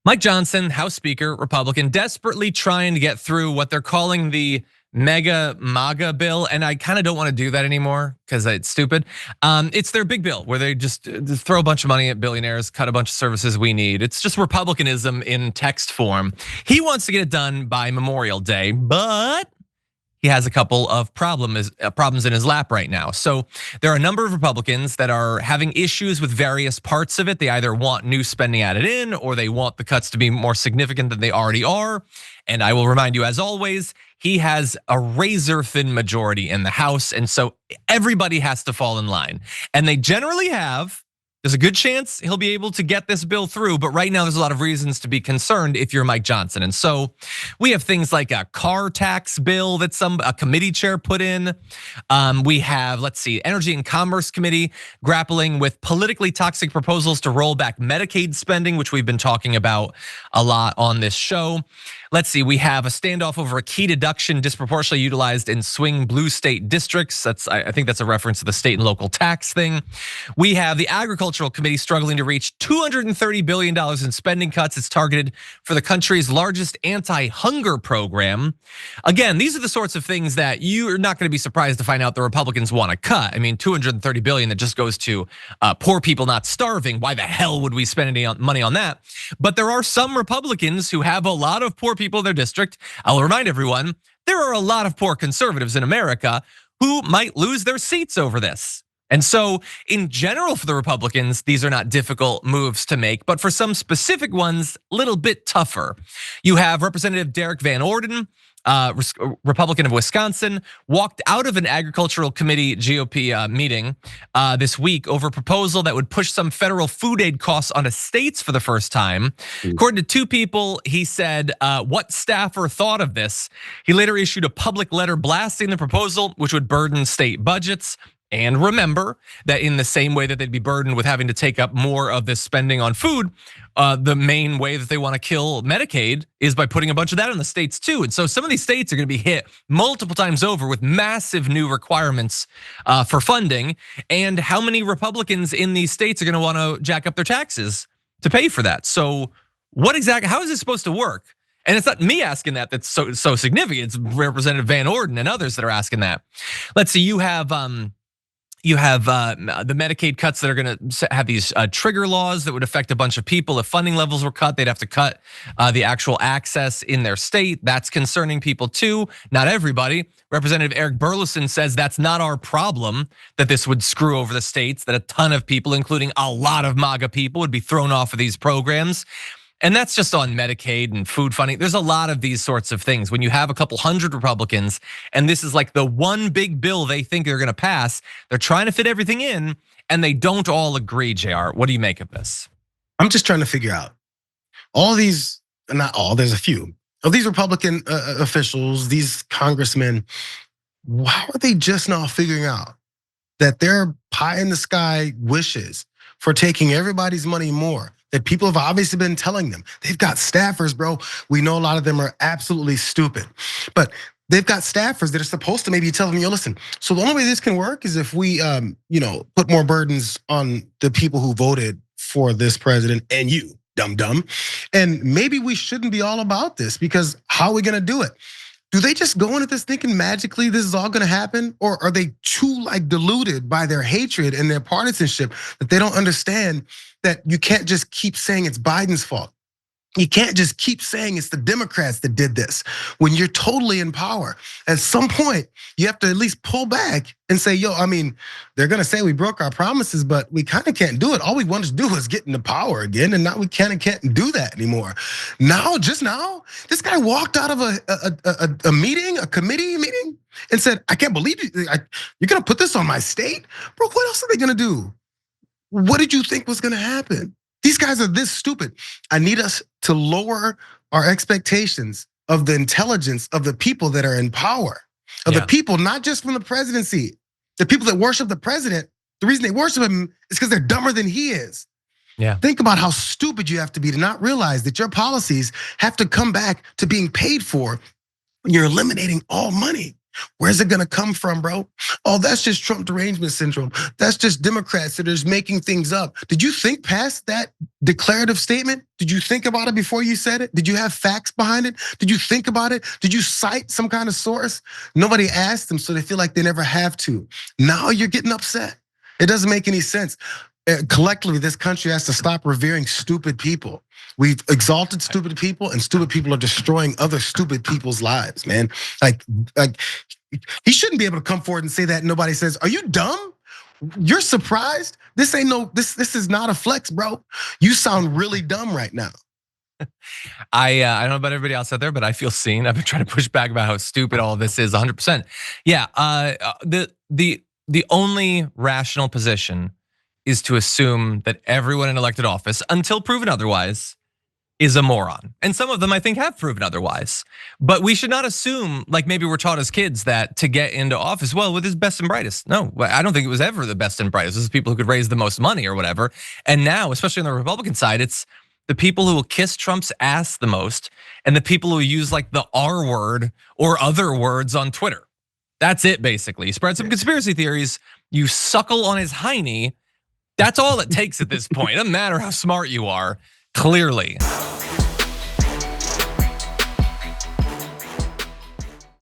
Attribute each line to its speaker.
Speaker 1: Mike Johnson, House Speaker, Republican, desperately trying to get through what they're calling the MAGA bill, and I kind of don't want to do that anymore because it's stupid. It's their big bill where they just throw a bunch of money at billionaires, cut a bunch of services we need. It's just Republicanism in text form. He wants to get it done by Memorial Day, but he has a couple of problems in his lap right now. So there are a number of Republicans that are having issues with various parts of it. They either want new spending added in, or they want the cuts to be more significant than they already are. And I will remind you, as always, he has a razor thin majority in the House. And so everybody has to fall in line. And they generally have. There's a good chance he'll be able to get this bill through, but right now there's a lot of reasons to be concerned if you're Mike Johnson. And so we have things like a car tax bill that a committee chair put in. We have, let's see, Energy and Commerce Committee grappling with politically toxic proposals to roll back Medicaid spending, which we've been talking about a lot on this show. Let's see, we have a standoff over a key deduction disproportionately utilized in swing blue state districts. I think that's a reference to the state and local tax thing. We have the Agricultural Committee struggling to reach $230 billion in spending cuts. It's targeted for the country's largest anti-hunger program. Again, these are the sorts of things that you're not going to be surprised to find out the Republicans want to cut. I mean, $230 billion that just goes to poor people not starving. Why the hell would we spend any money on that? But there are some Republicans who have a lot of poor people in their district. I'll remind everyone, there are a lot of poor conservatives in America who might lose their seats over this. And so in general for the Republicans, these are not difficult moves to make, but for some specific ones, a little bit tougher. You have Representative Derek Van Orden, Republican of Wisconsin, walked out of an agricultural committee GOP meeting this week over a proposal that would push some federal food aid costs onto states for the first time. According to two people, he said what staffer thought of this. He later issued a public letter blasting the proposal, which would burden state budgets. And remember that in the same way that they'd be burdened with having to take up more of this spending on food, the main way that they want to kill Medicaid is by putting a bunch of that in the states too. And so some of these states are going to be hit multiple times over with massive new requirements for funding. And how many Republicans in these states are going to want to jack up their taxes to pay for that? So how is this supposed to work? And it's not me asking that's so significant. It's Representative Van Orden and others that are asking that. Let's see, you have the Medicaid cuts that are going to have these trigger laws that would affect a bunch of people. If funding levels were cut, they'd have to cut the actual access in their state. That's concerning people too, not everybody. Representative Eric Burleson says that's not our problem, that this would screw over the states, that a ton of people, including a lot of MAGA people, would be thrown off of these programs. And that's just on Medicaid and food funding. There's a lot of these sorts of things. When you have a couple hundred Republicans, and this is like the one big bill they think they're gonna pass, they're trying to fit everything in, and they don't all agree, JR. What do you make of this?
Speaker 2: I'm just trying to figure out all these, not all, there's a few of these Republican officials, these congressmen, how are they just now figuring out that their pie in the sky wishes for taking everybody's money more, that people have obviously been telling them? They've got staffers, bro. We know a lot of them are absolutely stupid, but they've got staffers that are supposed to maybe tell them, yo, listen, so the only way this can work is if we put more burdens on the people who voted for this president and you, dumb. And maybe we shouldn't be all about this, because how are we gonna do it? Do they just go into this thinking magically this is all gonna happen? Or are they too deluded by their hatred and their partisanship that they don't understand that you can't just keep saying it's Biden's fault? You can't just keep saying it's the Democrats that did this when you're totally in power. At some point, you have to at least pull back and say, yo, I mean, they're gonna say we broke our promises, but we kind of can't do it. All we wanted to do was get into power again, and now we can't do that anymore. Just now, this guy walked out of a meeting, a committee meeting, and said, I can't believe you're gonna put this on my state? Bro, what else are they gonna do? What did you think was gonna happen? These guys are this stupid. I need us to lower our expectations of the intelligence of the people that are in power, of the people, not just from the presidency. The people that worship the president, the reason they worship him is because they're dumber than he is.
Speaker 1: Yeah.
Speaker 2: Think about how stupid you have to be to not realize that your policies have to come back to being paid for when you're eliminating all money. Where's it gonna come from, bro? Oh, that's just Trump derangement syndrome. That's just Democrats that are just making things up. Did you think past that declarative statement? Did you think about it before you said it? Did you have facts behind it? Did you think about it? Did you cite some kind of source? Nobody asked them, so they feel like they never have to. Now you're getting upset. It doesn't make any sense. Collectively, this country has to stop revering stupid people. We've exalted stupid people, and stupid people are destroying other stupid people's lives, man. Like he shouldn't be able to come forward and say that. Nobody says, "Are you dumb? You're surprised? This ain't no. This is not a flex, bro. You sound really dumb right now."
Speaker 1: I don't know about everybody else out there, but I feel seen. I've been trying to push back about how stupid all of this is 100%. Yeah, the only rational position is to assume that everyone in elected office, until proven otherwise, is a moron. And some of them I think have proven otherwise. But we should not assume, like maybe we're taught as kids, that to get into office, well, with his best and brightest. No, I don't think it was ever the best and brightest. This is people who could raise the most money or whatever. And now, especially on the Republican side, it's the people who will kiss Trump's ass the most and the people who use like the R word or other words on Twitter. That's it, basically. You spread some conspiracy theories, you suckle on his hiney. That's all it takes at this point. It doesn't matter how smart you are, clearly.